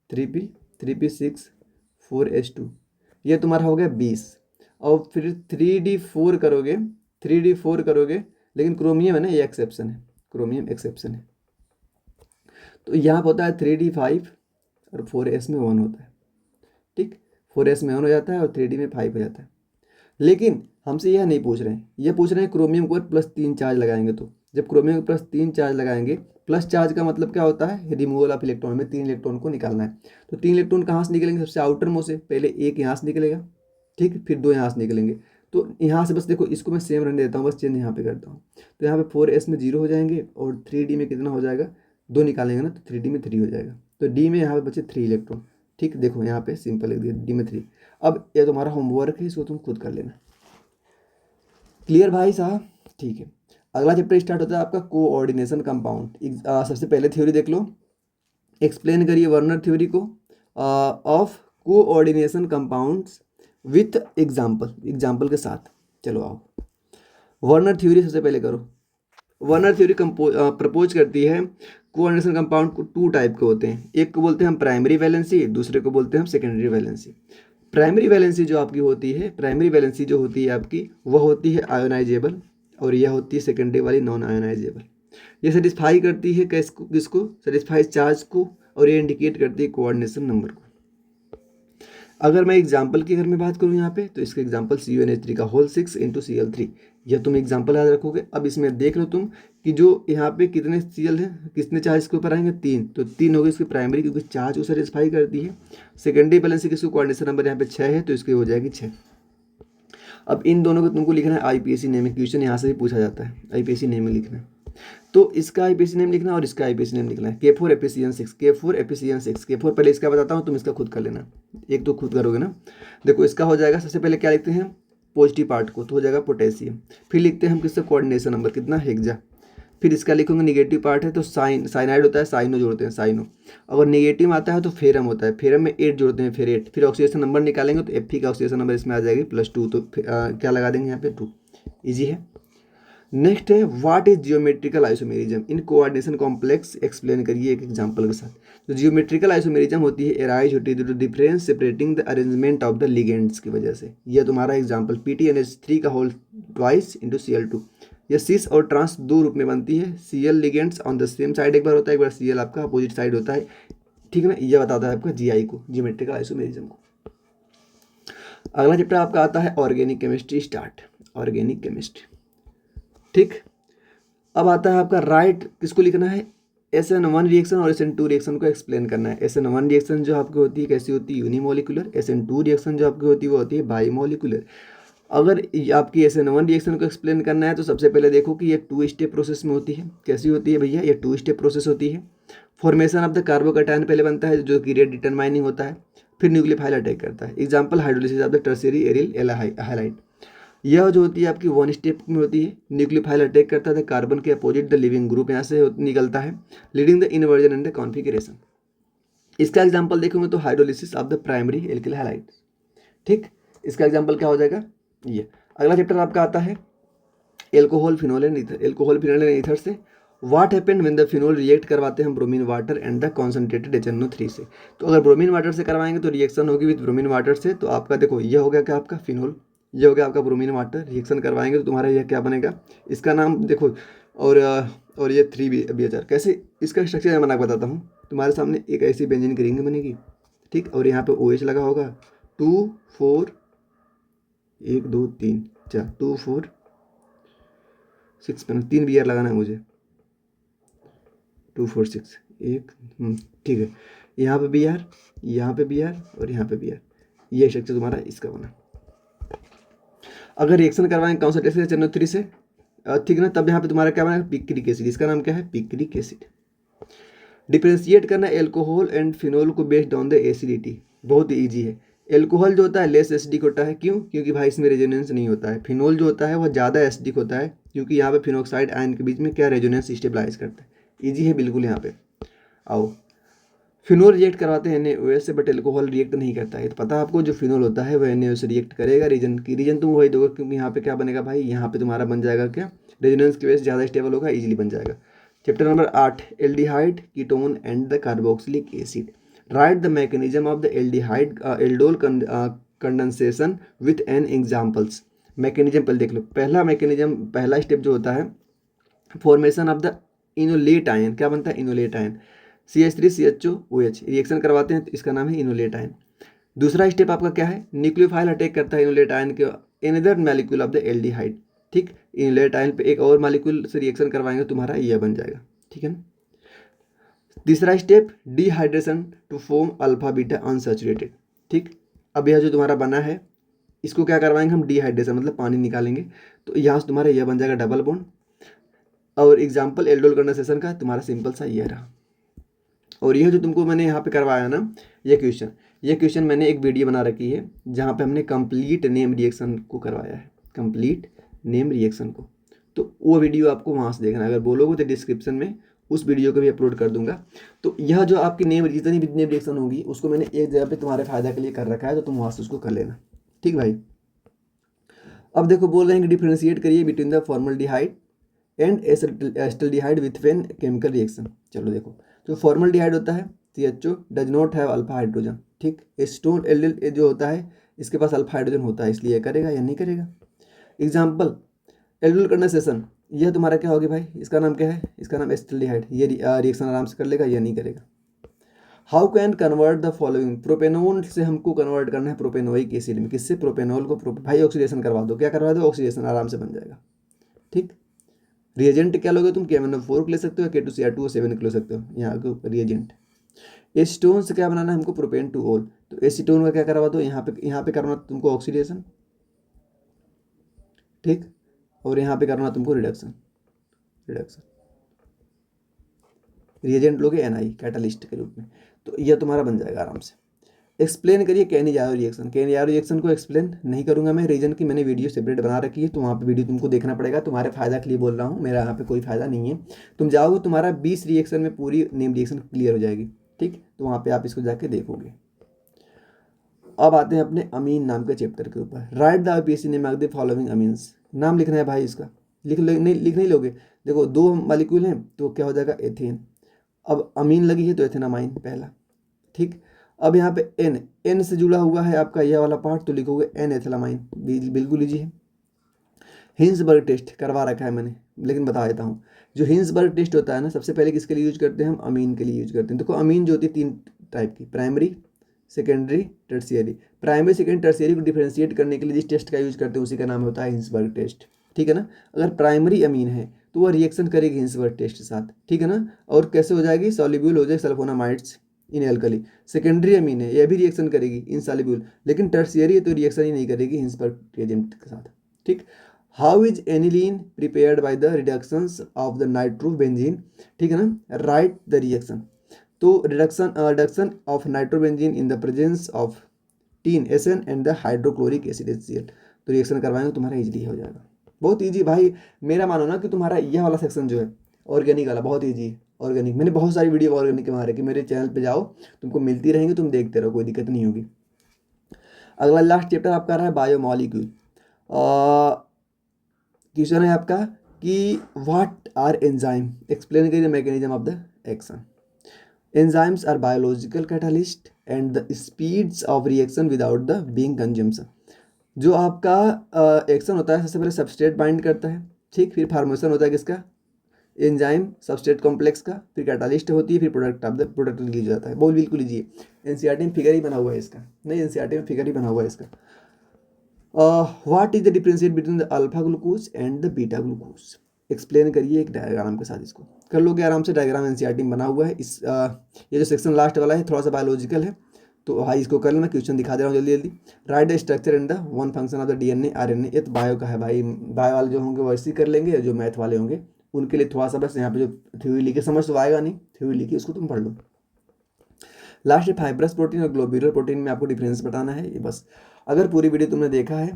[SPEAKER 1] 3p, 3p6, 4s2, ये तुम्हारा हो गया 20। और फिर 3d4 करोगे, 3d4 करोगे, लेकिन क्रोमियम है ना, ये एक्सेप्शन है, क्रोमियम एक्सेप्शन है। तो यहाँ होता है 3d5 और 4s में 1 होता है, ठीक। 4s में 1 हो जाता है और 3d में 5 हो जाता है। लेकिन हमसे यह नहीं पूछ रहे हैं, ये पूछ रहे हैं क्रोमियम को +3 चार्ज लगाएंगे। तो जब क्रोमियम को +3 चार्ज लगाएंगे, प्लस चार्ज का मतलब क्या होता है, रिमूवल ऑफ इलेक्ट्रॉन, में 3 इलेक्ट्रॉन को निकालना है। तो 3 इलेक्ट्रॉन कहाँ से निकलेंगे, सबसे आउटर मोस्ट से, पहले एक यहाँ से निकलेगा, ठीक, फिर 2 यहाँ से निकलेंगे। तो यहाँ से बस देखो, इसको मैं सेम रहने देता हूँ, बस चेंज यहाँ पे करता हूँ। तो यहाँ पे 4s में 0 हो जाएंगे और 3d में कितना हो जाएगा, 2 निकालेंगे ना, तो 3d में 3 हो जाएगा। तो d में यहाँ पे बचे 3 इलेक्ट्रॉन, ठीक। देखो यहाँ पे सिंपल लिख दिया, d में 3। अब ये तुम्हारा होमवर्क है, इसको तुम खुद कर लेना। क्लियर भाई साहब, ठीक है। अगला चैप्टर स्टार्ट होता है आपका कोऑर्डिनेशन कंपाउंड। सबसे पहले थ्योरी देख लो, एक्सप्लेन करिए वर्नर थ्योरी को of coordination compounds with example, example के साथ। चलो आओ, वर्नर थ्योरी सबसे पहले करो। वर्नर थ्योरी प्रपोज करती है कोऑर्डिनेशन कंपाउंड को 2 टाइप के होते हैं, एक को बोलते हैं हम प्राइमरी वैलेंसी, दूसरे को बोलते हैं हम सेकेंडरी वैलेंसी। प्राइमरी वैलेंसी जो आपकी होती है, प्राइमरी वैलेंसी जो होती है आपकी, वह होती है आयोनाइजेबल, और यह होती है सेकेंडरी वाली नॉन आयोनाइजेबल। ये सेटिस्फाई करती है किसको, किसको सेटिस्फाई चार्ज को, और ये इंडिकेट करती है कोऑर्डिनेशन नंबर को। अगर मैं एग्जाम्पल की अगर मैं बात करूँ यहाँ पे, तो इसका एग्जाम्पल CuNH3 का होल 6 × Cl3, यह तुम एग्जाम्पल याद रखोगे। अब इसमें देख लो तुम कि जो यहाँ पे कितने Cl हैं, कितने चार्ज इसके ऊपर आएंगे, 3, तो 3 हो गए इसकी प्राइमरी, क्योंकि चार्ज को सेटिस्फाई करती है। सेकेंडरी बैलेंस किसको, कोऑर्डिनेशन नंबर यहाँ पे 6 है, तो इसकी हो जाएगी 6। अब इन दोनों को तुमको लिखना है IPSC नेम में, क्वेश्चन यहाँ से भी पूछा जाता है, IPSC नेम में लिखना है। तो इसका आईपीसी नेम लिखना और इसका आईपीसी नेम लिखना है, K4 FeCN6, K4 FeCN6, K4 पहले इसका बताता हूँ, तुम इसका खुद कर लेना, एक तो खुद करोगे ना। देखो इसका हो जाएगा, सबसे पहले क्या लिखते हैं पॉजिटिव पार्ट को, तो हो जाएगा पोटेशियम। फिर लिखते हैं हम किससे कोऑर्डिनेशन नंबर कितना, हेक्सा। फिर इसका लिखोगे निगेटिव पार्ट है तो साइनाइड होता है, साइनो जोड़ते हैं, साइनो। अगर निगेटिव आता है तो फेरम होता है, फेरम में 8 जोड़ते हैं, फिर 8। फिर ऑक्सीडेशन नंबर निकालेंगे तो Fe का ऑक्सीडेशन नंबर इसमें आ जाएगी +2, तो क्या लगा देंगे यहाँ पे 2। ईजी है। नेक्स्ट है what is geometrical isomerism in coordination complex, explain करिए एक एग्जांपल के साथ। तो जियोमेट्रिकल आइसोमेरिज्म होती है एराइज होती है due to difference separating the arrangement of the ligands की वजह से। यह तुम्हारा एग्जांपल PTNH3 का होल ट्वाइस इंटू Cl2। यह सिस और ट्रांस दो रूप में बनती है, Cl ligands on the same side एक बार होता है, एक बार Cl आपका अपोजिट साइड होता है, ठीक है ना। यह बताता है आपका GI को, जियोमेट्रिकल आइसोमेरिज्म को। अगला चैप्टर आपका आता है organic chemistry start, organic chemistry, ठीक। अब आता है आपका राइट, किसको लिखना है, SN1 रिएक्शन और SN2 रिएक्शन को एक्सप्लेन करना है। SN1 रिएक्शन जो आपकी होती है कैसी होती है, यूनिमोलिकुलर। SN2 रिएक्शन जो आपकी होती है वो होती है बाईमोलिकुलर। अगर आपकी SN1 रिएक्शन को एक्सप्लेन करना है तो सबसे पहले देखो कि ये 2 स्टेप प्रोसेस में होती है। कैसी होती है भैया, ये 2 स्टेप प्रोसेस होती है। फॉर्मेशन ऑफ द कार्बोकैटायन पहले बनता है जो कि रेट डिटरमाइनिंग होता है, फिर न्यूक्लियोफाइल अटैक करता है। Example hydrolysis of the tertiary aryl halide. यह जो होती है आपकी 1 स्टेप में होती है, न्यूक्लियोफाइल अटैक करता है कार्बन के अपोजिट द लिविंग ग्रुप, यहाँ से निकलता है, leading the inversion and the configuration. इसका एग्जांपल देखोगे तो hydrolysis of the primary alkyl halide, ठीक। इसका एग्जांपल क्या हो जाएगा ये। अगला चैप्टर आपका आता है alcohol phenol and ether. Alcohol phenol and ether से what happened when the phenol react करवाते हैं bromine water and the concentrated HNO3 से। तो अगर ब्रोमीन वाटर से करवाएंगे तो रिएक्शन होगी विद ब्रोमीन वाटर से, तो आपका देखो ये हो गया क्या आपका फिनोल, ये हो गया आपका ब्रोमीन वाटर। रिएक्शन करवाएंगे तो तुम्हारा यह क्या बनेगा, इसका नाम देखो, और ये 3BHR। कैसे इसका स्ट्रक्चर मैं बना के बताता हूँ तुम्हारे सामने। एक ऐसी बेंजीन की रिंग बनेगी, ठीक, और यहाँ पे OH लगा होगा, 2 4 1 2 3 4 2 4 6 3 BR लगाना है मुझे, 2 4 6 एक, ठीक है। यहाँ पे BR, यहाँ पे BR और यहाँ पे BR, ये स्ट्रक्चर तुम्हारा इसका बना। अगर रिएक्शन करवाएंगे कॉन्सेंट्रेशन HNO3 से, ठीक है ना, तब यहाँ पे तुम्हारा क्या बनेगा, पिक्रिक एसिड। इसका नाम क्या है, पिक्रिक एसिड। डिफ्रेंशिएट करना एल्कोहल एंड फिनोल को बेस्ड ऑन द एसिडिटी, बहुत ईजी है। एल्कोहल जो होता है लेस एसिडिक होता है, क्यों, क्योंकि भाई इसमें रेजोनेंस नहीं होता है। फिनोल जो होता है वो ज़्यादा एसिडिक होता है, क्योंकि यहाँ पे फिनोक्साइड आयन के बीच में क्या रेजोनेंस स्टेबलाइज करता है। ईजी है बिल्कुल। यहाँ पे आओ, फिनोल रिएक्ट करवाते हैं NaOH से, बट एल्कोहल रिएक्ट नहीं करता है। तो पता है आपको जो फिनोल होता है वह NaOH से रिएक्ट करेगा। रीजन तुम वही दोगे, क्योंकि यहाँ पे क्या बनेगा भाई, यहाँ पे तुम्हारा बन जाएगा क्या, रेजोनेंस की वजह से ज़्यादा स्टेबल होगा, इजीली बन जाएगा। Chapter number 8 aldehyde ketone and the carboxylic acid. Right the mechanism of the aldehyde aldol condensation with an examples. Mechanism पहले देख लो। पहला मैकेनिज्म, पहला स्टेप जो होता है, formation of the enolate ion. क्या बनता है, इनोलेट आयन, CH3CHOOH रिएक्शन करवाते हैं तो इसका नाम है इनोलेट आयन। दूसरा स्टेप आपका क्या है, न्यूक्लियोफाइल अटैक करता है इनोलेट आयन के another molecule of the aldehyde, ठीक। इनोलेट आयन पे एक और मॉलिक्यूल से रिएक्शन करवाएंगे तुम्हारा यह बन जाएगा, ठीक है ना। तीसरा step dehydration to form alpha beta unsaturated, ठीक। अब यह जो तुम्हारा बना है इसको क्या करवाएंगे हम, डिहाइड्रेशन मतलब पानी निकालेंगे, तो यहाँ से तुम्हारा यह बन जाएगा डबल बॉन्ड। और एग्जाम्पल एल्डोल कंडेंसेशन का तुम्हारा सिंपल सा यह रहा। और यह जो तुमको मैंने यहाँ पे करवाया ना ये क्वेश्चन मैंने एक वीडियो बना रखी है जहाँ पे हमने कंप्लीट नेम रिएक्शन को करवाया है, कंप्लीट नेम रिएक्शन को। तो वो वीडियो आपको वहाँ से देखना, अगर बोलोगे तो डिस्क्रिप्शन में उस वीडियो को भी अपलोड कर दूंगा। तो यह जो आपकी जितनी भी नेम रिएक्शन होगी उसको मैंने एक जगह पे तुम्हारे फायदा के लिए कर रखा है, तो तुम वहाँ से उसको कर लेना, ठीक भाई। अब देखो बोल रहे हैं कि डिफ्रेंशिएट करिए between the formaldehyde and acetaldehyde with an chemical reaction. चलो देखो, जो फॉर्मल्डिहाइड होता है CHO does not have alpha hydrogen, ठीक। एसीटोन एल्डिल जो होता है इसके पास अल्फा हाइड्रोजन होता है, इसलिए करेगा या नहीं करेगा। एग्जाम्पल एल्डिल कंडेंसेशन, यह तुम्हारा क्या होगी भाई, इसका नाम क्या है, इसका नाम एसिटाल्डिहाइड। ये रिएक्शन आराम से कर लेगा या नहीं करेगा। How can convert the following, propanone से हमको कन्वर्ट करना है प्रोपेनोइक एसिड में, किससे, प्रोपेनोल को भाई ऑक्सीडेशन करवा दो, क्या करवा दो, ऑक्सीडेशन, आराम से बन जाएगा, ठीक। रिएजेंट क्या लोगे तुम, KMnO4 ले सकते हो, K2Cr2O7 ले सकते हो, यहाँ को रिएजेंट। एसीटोन से क्या बनाना है हमको, प्रोपेन टू ऑल, तो एसीटोन का क्या करवा दो, यहाँ पे करना तुमको ऑक्सीडेशन, ठीक, और यहाँ पे करना तुमको रिडक्शन। रिएजेंट लोगे NI कैटालिस्ट के रूप में, तो यह तुम्हारा बन जाएगा आराम से। एक्सप्लेन करिए कैनिजारो रिएक्शन। कैनिजारो रिएक्शन को एक्सप्लेन नहीं करूंगा मैं, रीजन की मैंने वीडियो सेपरेट बना रखी है, तो वहाँ पे वीडियो तुमको देखना पड़ेगा, तुम्हारे फायदा के लिए बोल रहा हूँ, मेरा यहाँ पे कोई फायदा नहीं है। तुम जाओगे तुम्हारा 20 रिएक्शन में पूरी नेम रिएक्शन क्लियर हो जाएगी, ठीक, तो वहाँ पे आप इसको जाके देखोगे। अब आते हैं अपने अमीन नाम के चैप्टर के ऊपर। Right the IUPAC name of the following amines. नाम लिखना है भाई इसका, लिख नहीं लोगे। देखो 2 मॉलिक्यूल हैं तो क्या हो जाएगा एथेन, अब अमीन लगी है तो एथेनामाइन पहला, ठीक। अब यहाँ पे एन से जुड़ा हुआ है आपका यह वाला पार्ट, तो लिखोगे N एथिलामाइन, बिल्कुल लीजिए। हिंसबर्ग टेस्ट करवा रखा है मैंने, लेकिन बता देता हूँ। जो हिंसबर्ग टेस्ट होता है ना, सबसे पहले किसके लिए यूज करते हैं हम, अमीन के लिए यूज करते हैं। देखो अमीन जो होती है 3 टाइप की, primary, secondary, tertiary. Primary, secondary, tertiary को डिफ्रेंशिएट करने के लिए जिस टेस्ट का यूज करते हैं उसी का नाम होता है हिंसबर्ग टेस्ट, ठीक है ना। अगर प्राइमरी अमीन है तो वह रिएक्शन करेगी हिंसबर्ग टेस्ट के साथ, ठीक है ना, और कैसे हो जाएगी, सॉल्युबल हो जाएगी सल्फोनामाइड्स इन एल्कली। सेकेंडरी अमीन है, यह भी रिएक्शन करेगी इनसॉल्युबल, लेकिन टर्शियरी है तो रिएक्शन ही नहीं करेगी हिंसबर्ग एजेंट के साथ, ठीक। How is aniline prepared by the reductions of the nitrobenzene, ठीक है ना, राइट द रिएक्शन। तो reduction of nitrobenzene in the presence of tin SN and the hydrochloric acid HCl, तो रिएक्शन करवाएंगे तुम्हारा इजीली हो जाएगा, बहुत इजी भाई। मेरा मानो ना कि तुम्हारा यह वाला सेक्शन जो है ऑर्गेनिक वाला बहुत इजी है। ऑर्गेनिक मैंने बहुत सारी वीडियो ऑर्गेनिक के मारे कि मेरे चैनल पे जाओ, तुमको मिलती रहेंगी, तुम देखते रहो, कोई दिक्कत नहीं होगी। अगला लास्ट चैप्टर आपका रहा है बायोमॉलिक्यूल। क्वेश्चन है आपका कि व्हाट आर एंजाइम, एक्सप्लेन करिए mechanism of the action. Enzymes are biological catalyst and the speeds of reaction without the being consumption. जो आपका एक्शन होता है, सबसे पहले सबस्ट्रेट बाइंड करता है, ठीक, फिर फार्मेशन होता है किसका, एंजाइम सबस्ट्रेट कॉम्प्लेक्स का, फिर कैटालिस्ट होती है, फिर product of the product release जाता है। बहुत बिल्कुल लीजिए, NCERT में फिगर ही बना हुआ है इसका, नहीं NCERT में फिगर ही बना हुआ है इसका। What is the differentiate between the alpha glucose and the beta glucose, explain करिए एक डायग्राम के साथ, इसको कर लोगे आराम से, डायग्राम NCERT में बना हुआ है। ये जो सेक्शन लास्ट वाला है थोड़ा सा बायोलॉजिकल है, तो भाई इसको कर लेना, क्वेश्चन दिखा दे रहा हूँ जल्दी जल्दी। Right the structure and the one function of the DNA RNA, ये तो बायो का है भाई, बायो वाले जो होंगे वैसे ही कर लेंगे, जो मैथ वाले होंगे उनके लिए थोड़ा सा बस यहाँ पे जो थ्योरी लिखे, समझ तो आएगा नहीं, थ्योरी लिखी उसको तुम पढ़ लो। लास्ट फाइब्रस प्रोटीन और ग्लोब्यूलर प्रोटीन में आपको डिफरेंस बताना है, ये बस। अगर पूरी वीडियो तुमने देखा है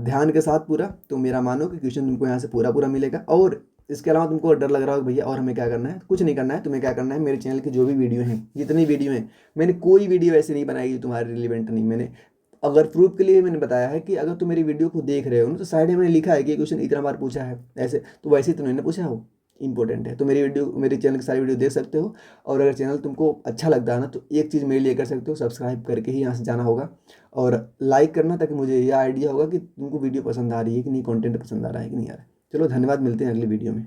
[SPEAKER 1] ध्यान के साथ पूरा, तो मेरा मानो कि क्वेश्चन तुमको यहाँ से पूरा मिलेगा। और इसके अलावा तुमको डर लग रहा हो भैया और हमें क्या करना है, कुछ नहीं करना है, तुम्हें क्या करना है, मेरे चैनल की जो भी वीडियो हैं, जितनी वीडियो हैं, मैंने कोई वीडियो ऐसी नहीं बनाई जो तुम्हारे रिलेवेंट नहीं। मैंने अगर प्रूफ के लिए मैंने बताया है कि अगर तुम मेरी वीडियो को देख रहे हो ना, तो साइड में मैंने लिखा है कि क्वेश्चन इतना बार पूछा है ऐसे, तो वैसे ही तुमने पूछा हो, इंपॉर्टेंट है। तो मेरी वीडियो, मेरे चैनल की सारी वीडियो देख सकते हो। और अगर चैनल तुमको अच्छा लगता है ना, तो एक चीज़ मेरे लिए कर सकते हो, सब्सक्राइब करके ही यहाँ से जाना होगा और लाइक करना, ताकि मुझे यह आइडिया होगा कि तुमको वीडियो पसंद आ रही है कि नहीं, कंटेंट पसंद आ रहा है कि नहीं आ रहा है। चलो धन्यवाद, मिलते हैं अगली वीडियो में।